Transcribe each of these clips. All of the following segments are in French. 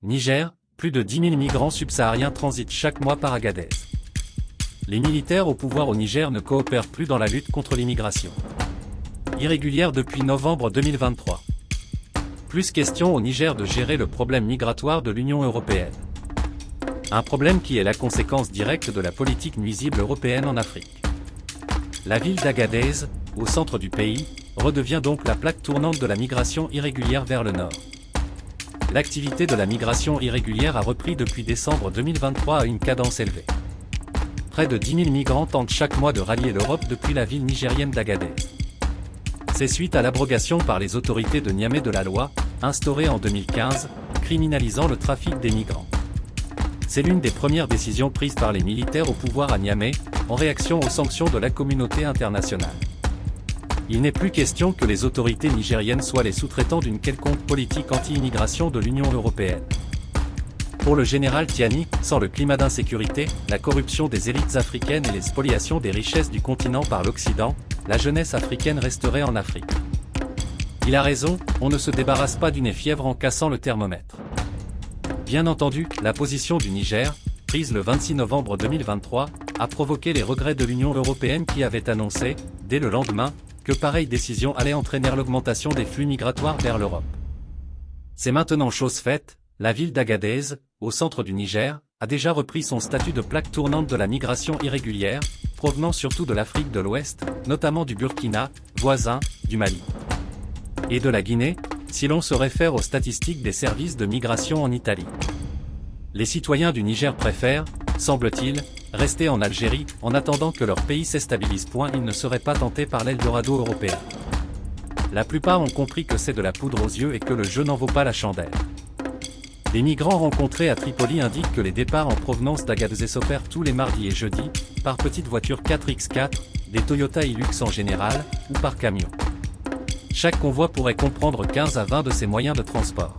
Niger, plus de 10 000 migrants subsahariens transitent chaque mois par Agadez. Les militaires au pouvoir au Niger ne coopèrent plus dans la lutte contre l'immigration irrégulière depuis novembre 2023. Plus question au Niger de gérer le problème migratoire de l'Union européenne. Un problème qui est la conséquence directe de la politique nuisible européenne en Afrique. La ville d'Agadez, au centre du pays, redevient donc la plaque tournante de la migration irrégulière vers le nord. L'activité de la migration irrégulière a repris depuis décembre 2023 à une cadence élevée. Près de 10 000 migrants tentent chaque mois de rallier l'Europe depuis la ville nigérienne d'Agadez. C'est suite à l'abrogation par les autorités de Niamey de la loi, instaurée en 2015, criminalisant le trafic des migrants. C'est l'une des premières décisions prises par les militaires au pouvoir à Niamey, en réaction aux sanctions de la communauté internationale. Il n'est plus question que les autorités nigériennes soient les sous-traitants d'une quelconque politique anti-immigration de l'Union européenne. Pour le général Tiani, sans le climat d'insécurité, la corruption des élites africaines et les spoliations des richesses du continent par l'Occident, la jeunesse africaine resterait en Afrique. Il a raison, on ne se débarrasse pas d'une fièvre en cassant le thermomètre. Bien entendu, la position du Niger, prise le 26 novembre 2023, a provoqué les regrets de l'Union européenne qui avait annoncé, dès le lendemain, que pareille décision allait entraîner l'augmentation des flux migratoires vers l'Europe. C'est maintenant chose faite, la ville d'Agadez, au centre du Niger, a déjà repris son statut de plaque tournante de la migration irrégulière, provenant surtout de l'Afrique de l'Ouest, notamment du Burkina, voisin, du Mali. Et de la Guinée, si l'on se réfère aux statistiques des services de migration en Italie. Les citoyens du Niger préfèrent, semble-t-il, rester en Algérie, en attendant que leur pays se stabilise. Ils ne seraient pas tentés par l'Eldorado européen. La plupart ont compris que c'est de la poudre aux yeux et que le jeu n'en vaut pas la chandelle. Les migrants rencontrés à Tripoli indiquent que les départs en provenance d'Agadez s'opèrent tous les mardis et jeudis, par petites voitures 4x4, des Toyota Hilux en général, ou par camion. Chaque convoi pourrait comprendre 15 à 20 de ces moyens de transport.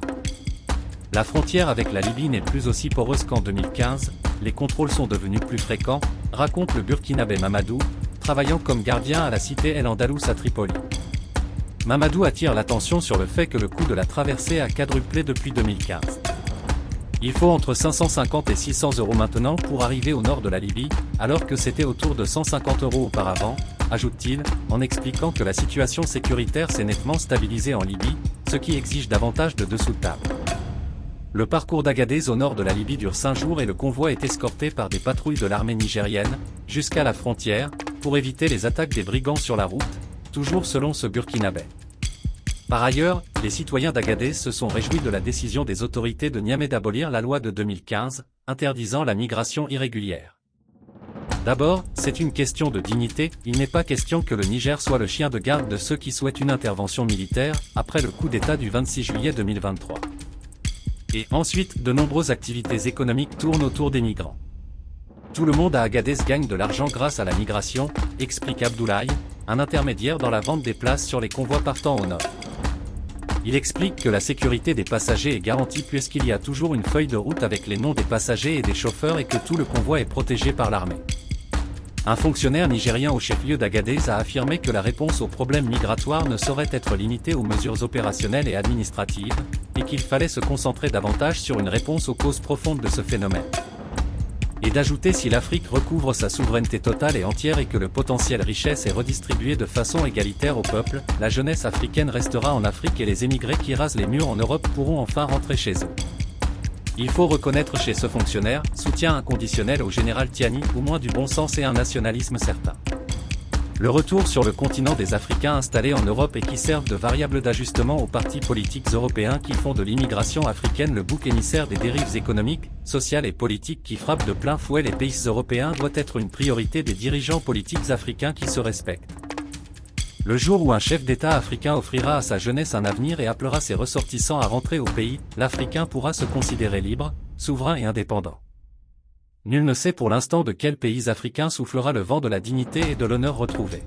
La frontière avec la Libye n'est plus aussi poreuse qu'en 2015, les contrôles sont devenus plus fréquents, raconte le Burkinabé Mamadou, travaillant comme gardien à la cité El Andalous à Tripoli. Mamadou attire l'attention sur le fait que le coût de la traversée a quadruplé depuis 2015. Il faut entre 550 et 600 € maintenant pour arriver au nord de la Libye, alors que c'était autour de 150 € auparavant, ajoute-t-il, en expliquant que la situation sécuritaire s'est nettement stabilisée en Libye, ce qui exige davantage de dessous de table. Le parcours d'Agadez au nord de la Libye dure 5 jours et le convoi est escorté par des patrouilles de l'armée nigérienne, jusqu'à la frontière, pour éviter les attaques des brigands sur la route, toujours selon ce Burkinabé. Par ailleurs, les citoyens d'Agadez se sont réjouis de la décision des autorités de Niamey d'abolir la loi de 2015, interdisant la migration irrégulière. D'abord, c'est une question de dignité, il n'est pas question que le Niger soit le chien de garde de ceux qui souhaitent une intervention militaire, après le coup d'État du 26 juillet 2023. Et ensuite, de nombreuses activités économiques tournent autour des migrants. Tout le monde à Agadez gagne de l'argent grâce à la migration, explique Abdoulaye, un intermédiaire dans la vente des places sur les convois partant au nord. Il explique que la sécurité des passagers est garantie puisqu'il y a toujours une feuille de route avec les noms des passagers et des chauffeurs et que tout le convoi est protégé par l'armée. Un fonctionnaire nigérien au chef-lieu d'Agadez a affirmé que la réponse aux problèmes migratoires ne saurait être limitée aux mesures opérationnelles et administratives, et qu'il fallait se concentrer davantage sur une réponse aux causes profondes de ce phénomène. Et d'ajouter si l'Afrique recouvre sa souveraineté totale et entière et que le potentiel richesse est redistribué de façon égalitaire au peuple, la jeunesse africaine restera en Afrique et les émigrés qui rasent les murs en Europe pourront enfin rentrer chez eux. Il faut reconnaître chez ce fonctionnaire, soutien inconditionnel au général Tiani, au moins du bon sens et un nationalisme certain. Le retour sur le continent des Africains installés en Europe et qui servent de variable d'ajustement aux partis politiques européens qui font de l'immigration africaine le bouc émissaire des dérives économiques, sociales et politiques qui frappent de plein fouet les pays européens doit être une priorité des dirigeants politiques africains qui se respectent. Le jour où un chef d'État africain offrira à sa jeunesse un avenir et appellera ses ressortissants à rentrer au pays, l'Africain pourra se considérer libre, souverain et indépendant. Nul ne sait pour l'instant de quel pays africain soufflera le vent de la dignité et de l'honneur retrouvés.